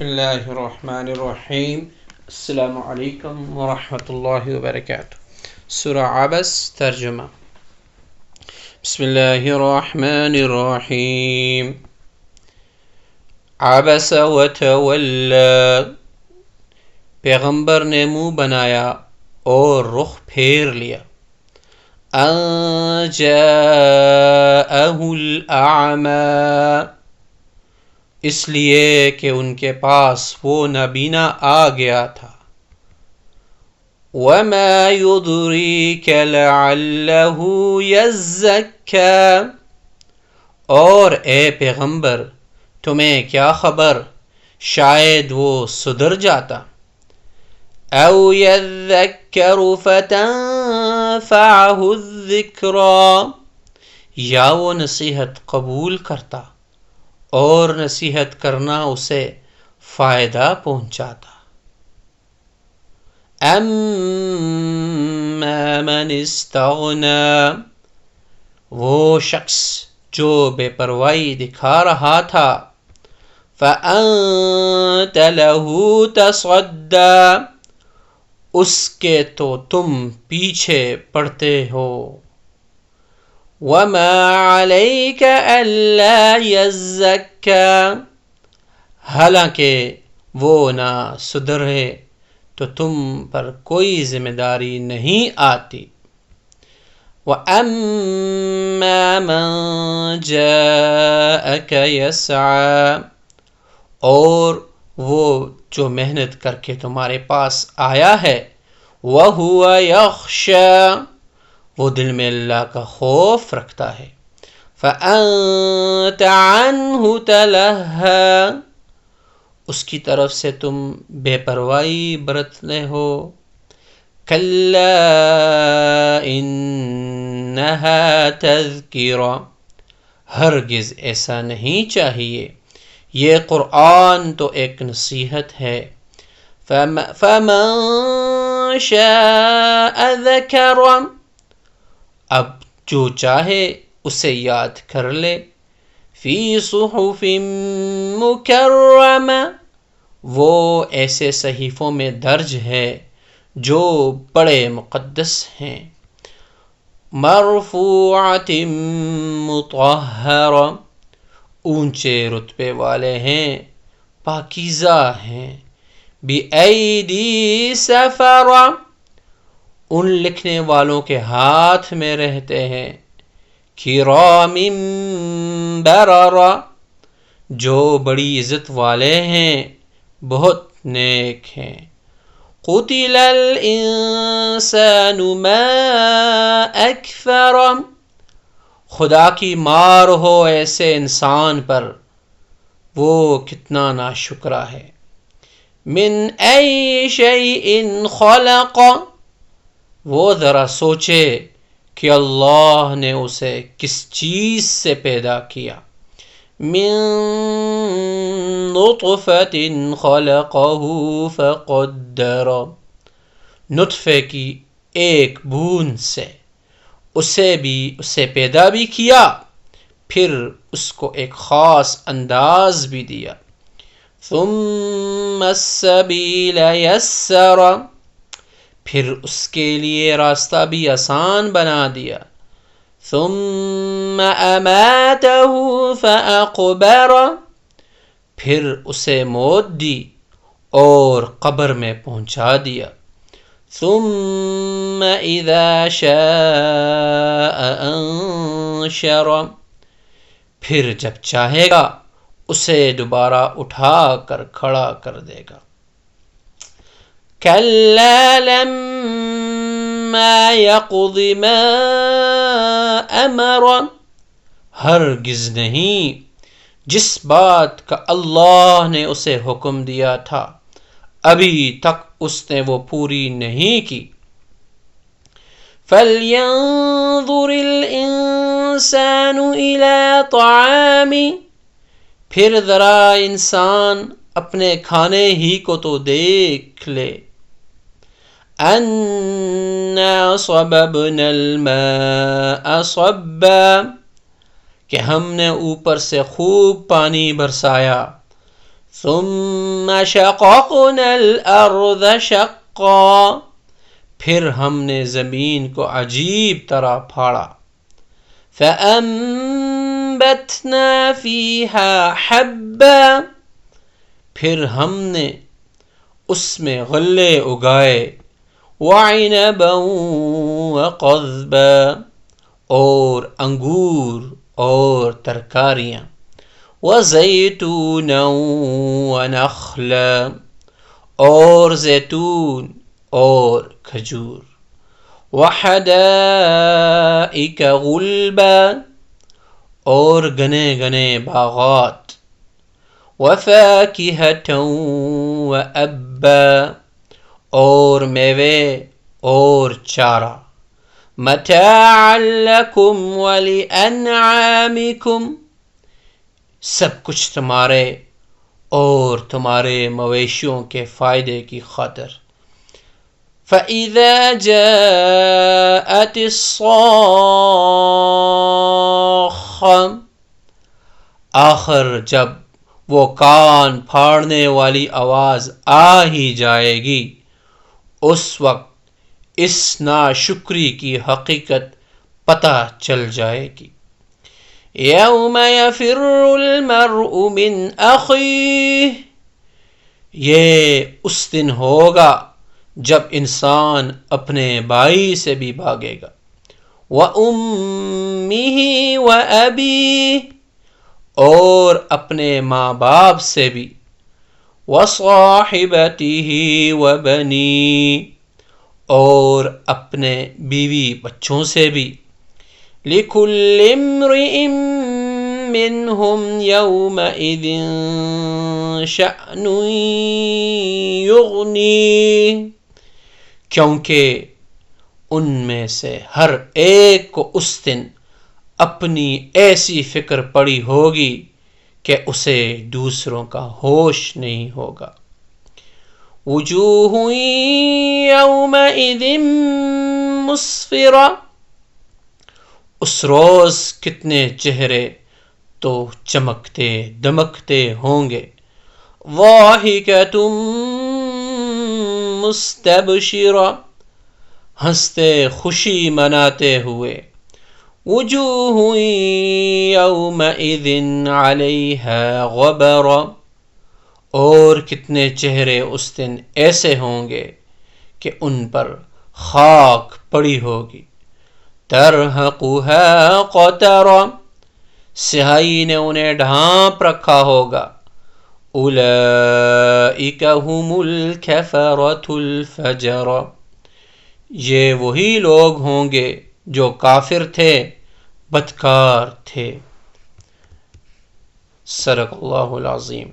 بسم اللہ الرحمن الرحیم السلام علیکم ورحمۃ اللہ وبرکاتہ۔ سورہ عبس ترجمہ۔ بسم اللہ الرحمن الرحیم۔ عبس وتولی، پیغمبر نے منہ بنایا اور رخ پھیر لیا۔ ان جاءہ الاعمی، اس لیے کہ ان کے پاس وہ نابینا آ گیا تھا۔ وَمَا يُدْرِيكَ لَعَلَّهُ يَزَّكَّىٰ، اور اے پیغمبر تمہیں کیا خبر شاید وہ سدھر جاتا۔ اَوْ يَذَّكَّرُ فَتَنفَعَهُ الذِّكْرَىٰ، یا وہ نصیحت قبول کرتا اور نصیحت کرنا اسے فائدہ پہنچاتا۔ اما من استغنی، وہ شخص جو بے پرواہی دکھا رہا تھا۔ فأنت له تصدی، اس کے تو تم پیچھے پڑتے ہو۔ وَمَا عَلَيْكَ أَلَّا يَزَّكَّىٰ، حالانکہ وہ نہ سدھرے تو تم پر کوئی ذمہ داری نہیں آتی۔ وَأَمَّا مَن جَاءَكَ يَسْعَىٰ، اور وہ جو محنت کر کے تمہارے پاس آیا ہے۔ وَهُوَ يَخْشَىٰ، وہ دل میں اللہ کا خوف رکھتا ہے۔ فَأَنتَ عَنْهُ تَلَهَّىٰ، اس کی طرف سے تم بے پرواہی برتنے ہو۔ كَلَّا إِنَّهَا تَذْكِرَةٌ، ہرگز ایسا نہیں چاہیے، یہ قرآن تو ایک نصیحت ہے۔ فَمَن شَاءَ ذَكَرَهُ، اب جو چاہے اسے یاد کر لے۔ فی صحف مکرمہ، وہ ایسے صحیفوں میں درج ہے جو بڑے مقدس ہیں۔ مرفوعۃ مطہرہ، اونچے رتبے والے ہیں، پاکیزہ ہیں۔ بِأَیْدِی سَفَرَہ، ان لکھنے والوں کے ہاتھ میں رہتے ہیں۔ کرام بررہ، جو بڑی عزت والے ہیں، بہت نیک ہیں۔ قتل الانسان ما اکفرہ، خدا کی مار ہو ایسے انسان پر، وہ کتنا ناشکرا ہے۔ من ای شیء خلق، وہ ذرا سوچے کہ اللہ نے اسے کس چیز سے پیدا کیا۔ من نطفۃ خلقہ فقدر، نطفے کی ایک بوند سے اسے پیدا بھی کیا، پھر اس کو ایک خاص انداز بھی دیا۔ ثم السبیل یسر، پھر اس کے لیے راستہ بھی آسان بنا دیا۔ ثم اماتہ فاقبر، پھر اسے موت دی اور قبر میں پہنچا دیا۔ ثم اذا شاء انشر، پھر جب چاہے گا اسے دوبارہ اٹھا کر کھڑا کر دے گا۔ كَلَّا لَمَّا يَقْضِ مَا أَمَرَ، ہرگز نہیں جس بات کا اللہ نے اسے حکم دیا تھا ابھی تک اس نے وہ پوری نہیں کی۔ فَلْيَنظُرِ الْإِنسَانُ إِلَىٰ طَعَامِهِ، پھر ذرا انسان اپنے کھانے ہی کو تو دیکھ لے۔ اَنَّا صَبَبْنَا الْمَاءَ صَبًّا، کہ ہم نے اوپر سے خوب پانی برسایا۔ ثم شققنا الارض شقا، پھر ہم نے زمین کو عجیب طرح پھاڑا. فأنبتنا فيها حبا، پھر ہم نے اس میں غلے اگائے. وعنبا وقضبا، اور انگور اور ترکاریاں. وزیتونا ونخلا، اور زیتون اور کھجور. وحدائق غلبا، اور گنے گنے باغات. وفاکہۃ وابا، اور میوے اور چارہ. متاعا لکم ولانعامکم، سب کچھ تمہارے اور تمہارے مویشیوں کے فائدے کی خاطر. فَإِذَا جَاءَتِ الصَّاخَّةُ، آخر جب وہ کان پھاڑنے والی آواز آ ہی جائے گی، اس وقت اس ناشکری کی حقیقت پتہ چل جائے گی. یوم یفر المرء من اخیہ، یہ اس دن ہوگا جب انسان اپنے بھائی سے بھی بھاگے گا. وَأُمِّهِ وَأَبِيهِ، اور اپنے ماں باپ سے بھی. وَصَاحِبَتِهِ وَبَنِيهِ، اور اپنے بیوی بچوں سے بھی. لِكُلِّ امْرِئٍ مِّنْهُمْ يَوْمَئِذٍ شَأْنٌ يُغْنِيهِ، کیونکہ ان میں سے ہر ایک کو اس دن اپنی ایسی فکر پڑی ہوگی کہ اسے دوسروں کا ہوش نہیں ہوگا. وجوہ یومئذ مسفرہ، اس روز کتنے چہرے تو چمکتے دمکتے ہوں گے. ضاحکۃ مستبشرہ، ہنستے خوشی مناتے ہوئے. وجوہ یومئذ علیہا غبرہ، اور کتنے چہرے اس دن ایسے ہوں گے کہ ان پر خاک پڑی ہوگی. ترہقها قترہ، سیاہی نے انہیں ڈھانپ رکھا ہوگا. اولئک هم الکفرۃ الفجرہ، یہ وہی لوگ ہوں گے جو کافر تھے، بدکار تھے. صدق اللہ العظیم.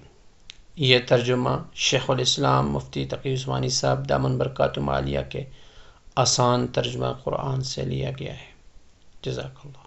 یہ ترجمہ شیخ الاسلام مفتی تقی عثمانی صاحب دامن برکاتہم عالیہ کے آسان ترجمہ قرآن سے لیا گیا ہے. جزاک اللہ.